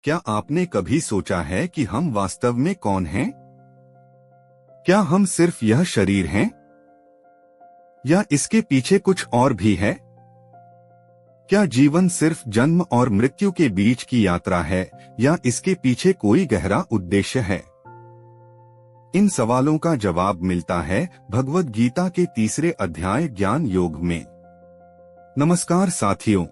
क्या आपने कभी सोचा है कि हम वास्तव में कौन हैं? क्या हम सिर्फ यह शरीर हैं? या इसके पीछे कुछ और भी है? क्या जीवन सिर्फ जन्म और मृत्यु के बीच की यात्रा है या इसके पीछे कोई गहरा उद्देश्य है? इन सवालों का जवाब मिलता है भगवद गीता के 3 अध्याय ज्ञान योग में। नमस्कार साथियों,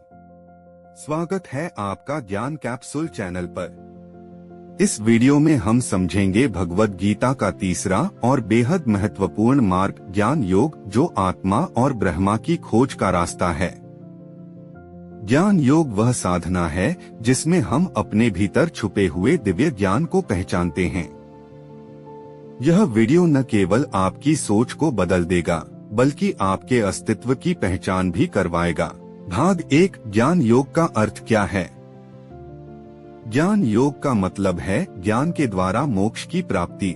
स्वागत है आपका ज्ञान कैप्सूल चैनल पर। इस वीडियो में हम समझेंगे भगवद गीता का 3 और बेहद महत्वपूर्ण मार्ग ज्ञान योग, जो आत्मा और ब्रह्मा की खोज का रास्ता है। ज्ञान योग वह साधना है जिसमें हम अपने भीतर छुपे हुए दिव्य ज्ञान को पहचानते हैं। यह वीडियो न केवल आपकी सोच को बदल देगा बल्कि आपके अस्तित्व की पहचान भी करवाएगा। भाग 1, ज्ञान योग का अर्थ क्या है? ज्ञान योग का मतलब है ज्ञान के द्वारा मोक्ष की प्राप्ति।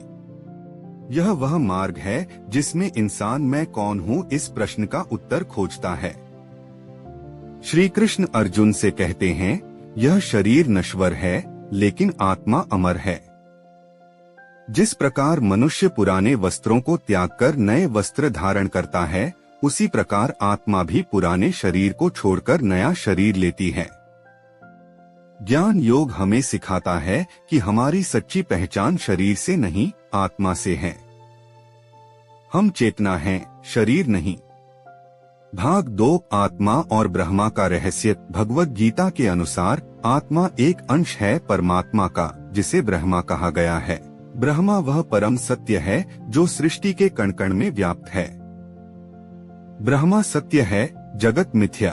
यह वह मार्ग है जिसमें इंसान मैं कौन हूँ इस प्रश्न का उत्तर खोजता है। श्री कृष्ण अर्जुन से कहते हैं, यह शरीर नश्वर है लेकिन आत्मा अमर है। जिस प्रकार मनुष्य पुराने वस्त्रों को त्याग कर नए वस्त्र धारण करता है, उसी प्रकार आत्मा भी पुराने शरीर को छोड़कर नया शरीर लेती है। ज्ञान योग हमें सिखाता है कि हमारी सच्ची पहचान शरीर से नहीं, आत्मा से है। हम चेतना हैं, शरीर नहीं। भाग 2, आत्मा और ब्रह्मा का रहस्य। भगवद गीता के अनुसार आत्मा एक अंश है परमात्मा का, जिसे ब्रह्मा कहा गया है। ब्रह्मा वह परम सत्य है जो सृष्टि के कण कण में व्याप्त है। ब्रह्मा सत्य है, जगत मिथ्या।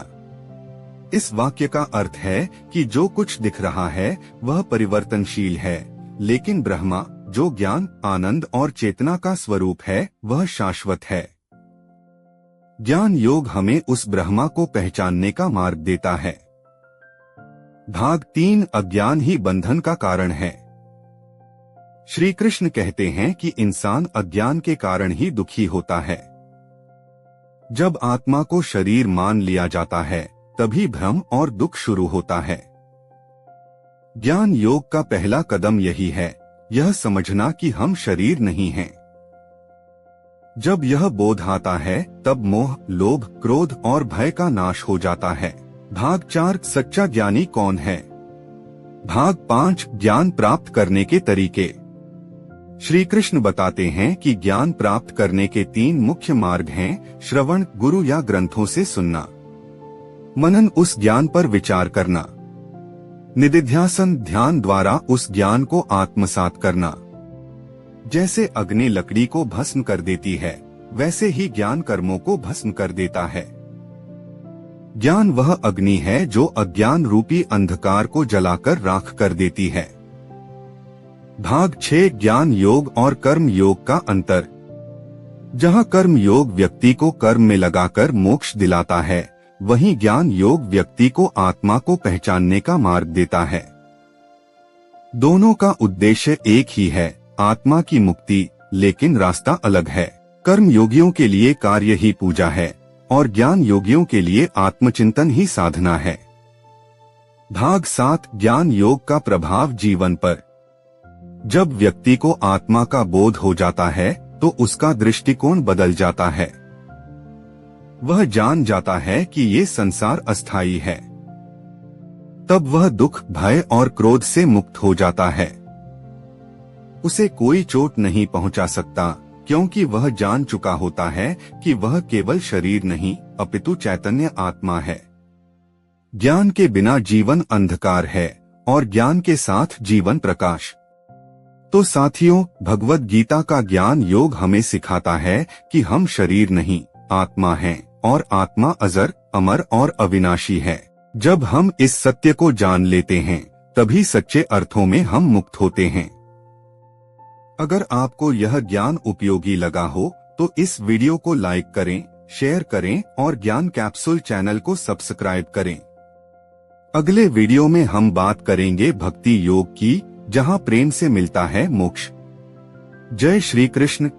इस वाक्य का अर्थ है कि जो कुछ दिख रहा है वह परिवर्तनशील है, लेकिन ब्रह्मा जो ज्ञान, आनंद और चेतना का स्वरूप है वह शाश्वत है। ज्ञान योग हमें उस ब्रह्मा को पहचानने का मार्ग देता है। भाग 3, अज्ञान ही बंधन का कारण है। श्री कृष्ण कहते हैं कि इंसान अज्ञान के कारण ही दुखी होता है। जब आत्मा को शरीर मान लिया जाता है तभी भ्रम और दुख शुरू होता है। ज्ञान योग का पहला कदम यही है, यह समझना कि हम शरीर नहीं हैं। जब यह बोध आता है तब मोह, लोभ, क्रोध और भय का नाश हो जाता है। भाग 4, सच्चा ज्ञानी कौन है? भाग 5, ज्ञान प्राप्त करने के तरीके। श्री कृष्ण बताते हैं कि ज्ञान प्राप्त करने के 3 मुख्य मार्ग हैं: श्रवण, गुरु या ग्रंथों से सुनना; मनन, उस ज्ञान पर विचार करना; निदिध्यासन, ध्यान द्वारा उस ज्ञान को आत्मसात करना। जैसे अग्नि लकड़ी को भस्म कर देती है, वैसे ही ज्ञान कर्मों को भस्म कर देता है। ज्ञान वह अग्नि है जो अज्ञान रूपी अंधकार को जलाकर राख कर देती है। भाग 6, ज्ञान योग और कर्म योग का अंतर। जहाँ कर्म योग व्यक्ति को कर्म में लगाकर मोक्ष दिलाता है, वहीं ज्ञान योग व्यक्ति को आत्मा को पहचानने का मार्ग देता है। दोनों का उद्देश्य एक ही है, आत्मा की मुक्ति, लेकिन रास्ता अलग है। कर्म योगियों के लिए कार्य ही पूजा है और ज्ञान योगियों के लिए आत्मचिंतन ही साधना है। भाग 7, ज्ञान योग का प्रभाव जीवन पर। जब व्यक्ति को आत्मा का बोध हो जाता है तो उसका दृष्टिकोण बदल जाता है। वह जान जाता है कि ये संसार अस्थायी है। तब वह दुख, भय और क्रोध से मुक्त हो जाता है। उसे कोई चोट नहीं पहुंचा सकता, क्योंकि वह जान चुका होता है कि वह केवल शरीर नहीं अपितु चैतन्य आत्मा है। ज्ञान के बिना जीवन अंधकार है और ज्ञान के साथ जीवन प्रकाश। तो साथियों, भगवद गीता का ज्ञान योग हमें सिखाता है कि हम शरीर नहीं, आत्मा हैं और आत्मा अजर, अमर और अविनाशी है। जब हम इस सत्य को जान लेते हैं तभी सच्चे अर्थों में हम मुक्त होते हैं। अगर आपको यह ज्ञान उपयोगी लगा हो तो इस वीडियो को लाइक करें, शेयर करें और ज्ञान कैप्सूल चैनल को सब्सक्राइब करें। अगले वीडियो में हम बात करेंगे भक्ति योग की, जहां प्रेम से मिलता है मोक्ष। जय श्री कृष्ण।